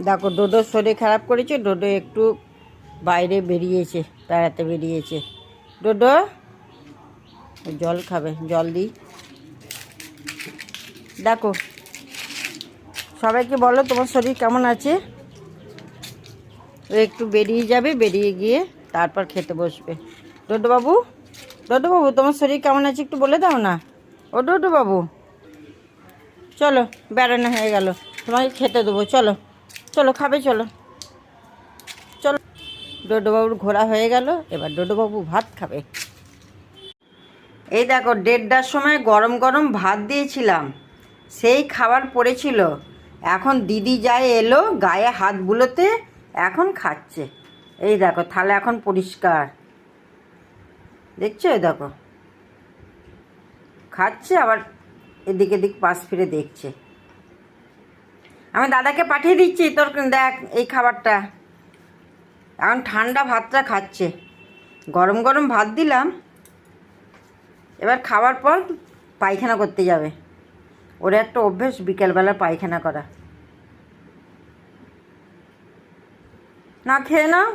দেখো ডোডোর শরীর খারাপ করেছে, ডোডো একটু বাইরে বেরিয়েছে, বেড়াতে বেরিয়েছে। ডোডো জল খাবে, জল দিই। দেখো সবাইকে বলো তোমার শরীর কেমন আছে। ও একটু বেরিয়ে যাবে, বেরিয়ে গিয়ে তারপর খেতে বসবে। ডোডো বাবু, ডোডো বাবু তোমার শরীর কেমন আছে একটু বলে দাও না। ও ডোডো বাবু চলো, বেড়ানো হয়ে গেল, তোমাকে খেতে দেবো, চলো চলো খাবে, চলো চলো। ডোডোবাবুর ঘোরা হয়ে গেল, এবার ডোডোবাবু ভাত খাবে। এই দেখো 1:30টার সময় গরম গরম ভাত দিয়েছিলাম, সেই খাবার পড়েছিল। এখন দিদি যায় এলো গায়ে হাত বুলোতে, এখন খাচ্ছে। এই দেখো থালা এখন পরিষ্কার, দেখছো? এই দেখো খাচ্ছে, আবার এদিক এদিক পাশ ফিরে দেখছে। আমি দাদাকে পাঠিয়ে দিচ্ছি, তোর দেখ এই খাবারটা। এখন ঠান্ডা ভাতটা খাচ্ছে, গরম গরম ভাত দিলাম। এবার খাওয়ার পর পায়খানা করতে যাবে, ওর একটা অভ্যেস বিকেলবেলা পায়খানা করা। না খেয়ে নাও।